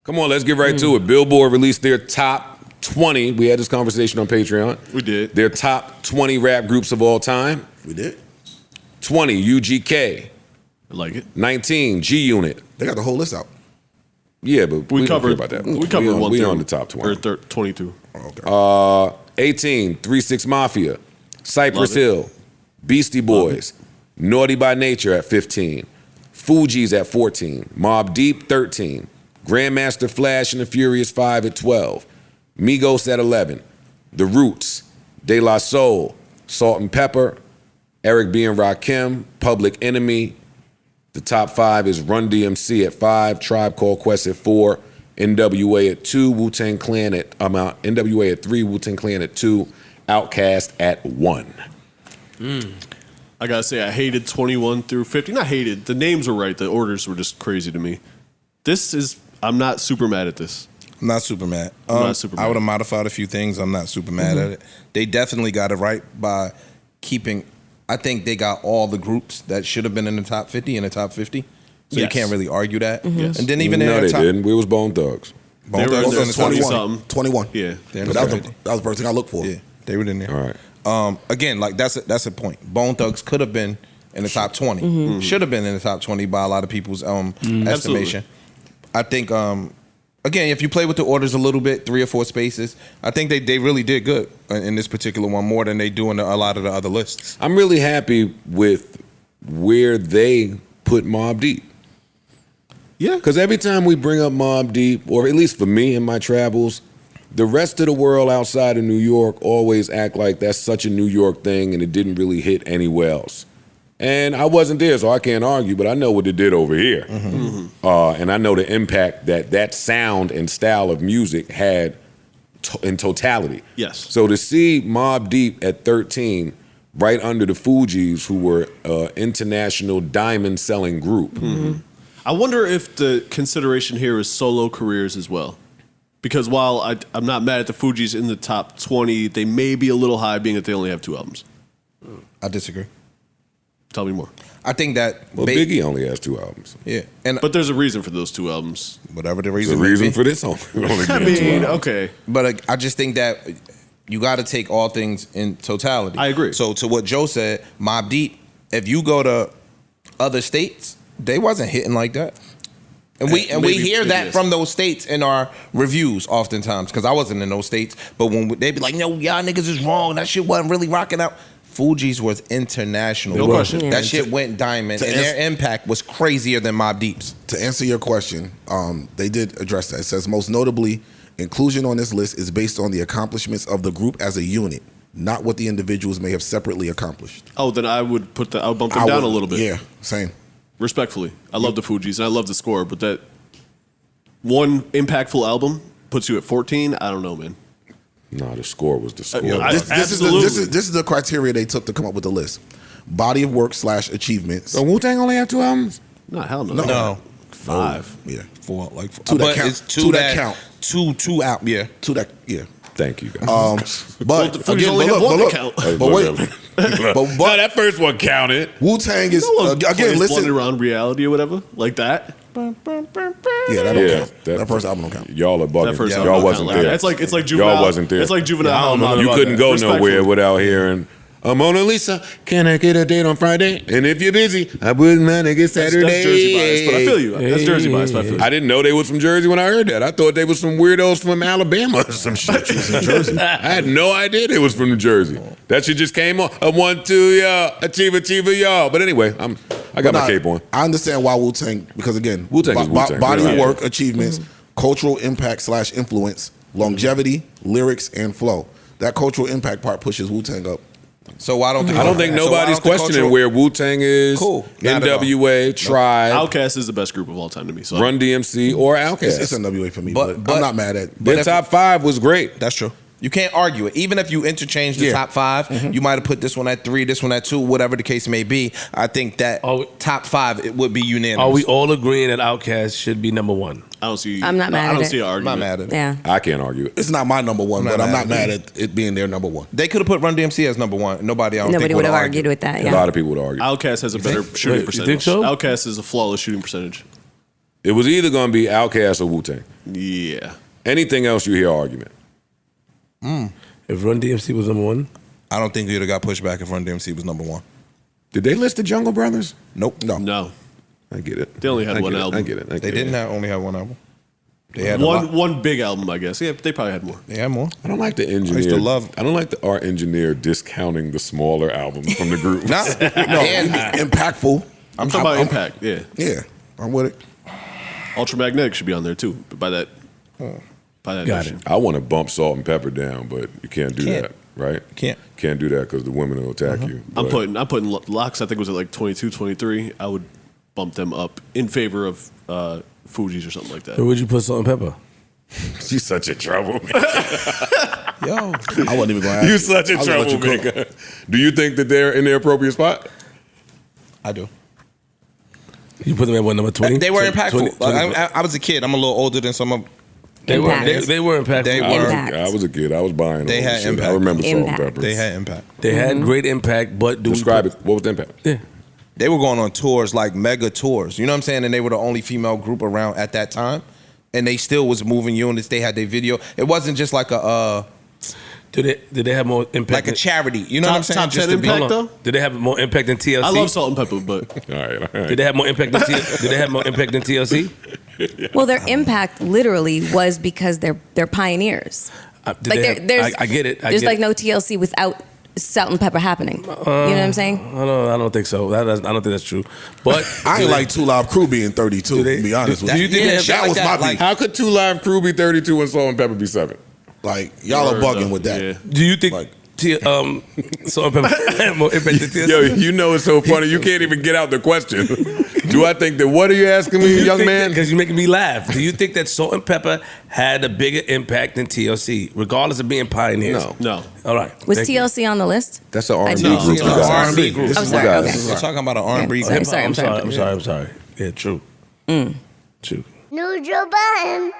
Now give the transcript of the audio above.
Come on, let's get right to it. Billboard released their top 20. We had this conversation on Patreon. We did. Their top 20 rap groups of all time. We did. 20, UGK. I like it. 19, G Unit. They got the whole list out. Yeah, but we don't care covered about that. We covered one. We on the top 20. Or 22. Okay. 18, 3-6 Mafia. Cypress Love it. Hill. Beastie Boys. Naughty by Nature at 15. Fugees at 14. Mobb Deep 13. Grandmaster Flash and the Furious 5 at 12. Migos at 11. The Roots. De La Soul. Salt and Pepper. Eric B. and Rakim. Public Enemy. The top 5 is Run DMC at 5. Tribe Called Quest at 4. NWA at 2. Wu-Tang Clan at NWA at 3. Wu-Tang Clan at 2. OutKast at 1. I gotta say, I hated 21 through 50. Not hated. The names were right. The orders were just crazy to me. I'm not super mad at this. I'm not super mad. Not super mad. I would have modified a few things. I'm not super mad at it. They definitely got it right by keeping. I think they got all the groups that should have been in the top 50 in the top 50. So you Yes. can't really argue that. Yes. And then even in No, the they top, didn't. We was Bone Thugs. Bone They were Thugs in in the top 20-something. 21. Yeah. They're in But the that top was 50. the first thing I looked for. Yeah, they were in there. All right. Again, like that's a point. Bone Thugs could have been in the top 20. Should have been in the top 20 by a lot of people's estimation. I think again, if you play with the orders a little bit, 3 or 4 spaces, I think they really did good in this particular one, more than they do in a lot of the other lists. I'm really happy with where they put Mobb Deep. Yeah. Because every time we bring up Mobb Deep, or at least for me in my travels, the rest of the world outside of New York always act like that's such a New York thing and it didn't really hit anywhere else. And I wasn't there, so I can't argue, but I know what it did over here. And I know the impact that sound and style of music had in totality. Yes. So to see Mobb Deep at 13, right under the Fugees, who were an international diamond-selling group. I wonder if the consideration here is solo careers as well. Because while I'm not mad at the Fugees in the top 20, they may be a little high being that they only have 2 albums. I disagree. Tell me more. I think that Well, Biggie only has 2 albums. yeah, and But there's a reason for those 2 albums. whatever the There's reason, a may reason be. for this only I getting 2 mean, albums. okay. But I just think that you got to take all things in totality. I agree. So to what Joe said, Mobb Deep, if you go to other states, they wasn't hitting like that. And we Maybe hear it that is. from those states in our reviews oftentimes, because I wasn't in those states. But when they be like, "No, y'all niggas is wrong. That shit wasn't really rocking out." Fugees was international. No question. That shit went diamond, and their impact was crazier than Mobb Deep's. To answer your question, they did address that. It says, most notably, inclusion on this list is based on the accomplishments of the group as a unit, not what the individuals may have separately accomplished. Oh, then I would bump them down a little bit. Yeah, same. Respectfully. I love the Fugees and I love the score, but that one impactful album puts you at 14? I don't know, man. No, the score was the score. Absolutely. This is the criteria they took to come up with the list. Body of work / achievements. So Wu-Tang only have 2 albums? No, hell no. No. 5. Yeah. 4, like 4. Two that But count. it's Two that count. Two out. Yeah. To that, yeah. Thank you, guys. But the Fugees only have one to count. But wait, no, that first one counted. Wu-Tang is again. Floating Listen, around reality or whatever, like that. yeah, that don't count. That first album don't count. Y'all are That bugging. first album Y'all don't wasn't count like there. that. It's like Juvenile. Y'all wasn't there. It's like Juvenile. Yeah, I don't know Hell You No. couldn't go Respectfully. nowhere without hearing, Mona Lisa, can I get a date on Friday? And if you're busy, I wouldn't mind to get Saturday. That's Jersey bias, but I feel you. That's Jersey bias, but I feel you. I didn't know they was from Jersey when I heard that. I thought they was some weirdos from Alabama or some shit. From Jersey. I had no idea they was from New Jersey. That shit just came on. I want to, y'all. Achiever, y'all. But anyway, I got my cape on. I understand why Wu-Tang, because again, Wu-Tang is Wu-Tang. body Yeah. of work, achievements, cultural impact / influence, longevity, lyrics, and flow. That cultural impact part pushes Wu-Tang up. So why don't I don't think nobody's questioning where Wu-Tang is, Cool. Not at all. NWA, Tribe, OutKast is the best group of all time to me. So Run DMC, or OutKast. It's NWA for me, But- but I'm not mad at. Their top 5 was great. That's true. You can't argue it. Even if you interchange the top 5, you might have put this one at 3, this one at 2, whatever the case may be. I think that top 5 it would be unanimous. Are we all agreeing that OutKast should be number 1? I don't see. I'm not mad I at don't it. see an I'm argument. not mad at it. Yeah. I can't argue it. It's not my number one, but I'm not mad mad at it being their number one. They could have put Run DMC as number 1. Nobody would have argued with that. A Yeah. lot of people would argue. OutKast has a better shooting Wait, you percentage. think so? OutKast is a flawless shooting percentage. It was either going to be OutKast or Wu-Tang. Yeah. Anything else, you hear argument. If Run DMC was number one, I don't think he would have got pushed back if Run DMC was number one. Did they list the Jungle Brothers? Nope. No. I get it. They only had I one get it. album. I get it. They didn't only have one album. They had a lot. One big album, I guess. Yeah, they probably had more. They had more. I don't like the engineer. I used to love- I don't like the art engineer discounting the smaller albums from the group. Nah, No, impactful. I'm talking about Impact. Yeah. Yeah, I'm with it. Ultramagnetic should be on there too. But by that Got notion. it. I want to bump Salt and Pepper down, but you can't do Can't. that, right? Can't do that because the women will attack you. I'm But putting Locks, I think was at like 22, 23. I would bump them up in favor of Fuji's or something like that. where would you put Salt and Pepper? You're such a troublemaker. Yo, I wasn't even going to ask. You're such a I was gonna let you cook. troublemaker. Do you think that they're in their appropriate spot? I do. You put them at what, number 20? They were 20, impactful. 20. I was a kid. I'm a little older than some of. They were impactful. They were. Impact. I was a kid. I was buying. They all had this shit. impact. I remember Salt and Impact. Pepper. They had impact. They had great impact, but do we Describe put- it. What was the impact? Yeah. They were going on tours, like mega tours. You know what I'm saying? And they were the only female group around at that time. And they still was moving units. They had their video. It wasn't just like a Did they have more impact? like a than- charity. You know what I'm saying? Top 10 Just to be- impact, Hold on. though? Did they have more impact than TLC? I love Salt and Pepper, but All right. Did they have more impact than TLC? Did they have more impact than TLC? Well, their impact literally was because they're pioneers. Did Like they there, have- there's I get it. there's like no TLC without Salt and Pepper happening. You know what I'm saying? I don't think so. I don't think that's true. But I ain't like Two Live Crew being 32. Do they- to be honest with do you. you think Yeah, they- that shit was like my that, like- beef. How could Two Live Crew be 32 and Salt and Pepper be 7? Like y'all are bugging with that. Yeah. do you think Like- Salt and Pepper had more impact than TLC? Yo, you know it's so funny. You can't even get out the question. Do I think that? What are you asking me, young man? Because you're making me laugh. Do you think that Salt and Pepper had a bigger impact than TLC, regardless of being pioneers? No. no. All right. Was Thank you. TLC on the list? That's an R&B No. group. You No, guys. R&B group. This I'm is sorry. what Okay. guys- We're talking about an R&B Sorry, group. sorry, I'm sorry. sorry. Yeah, true. True. Neutral button.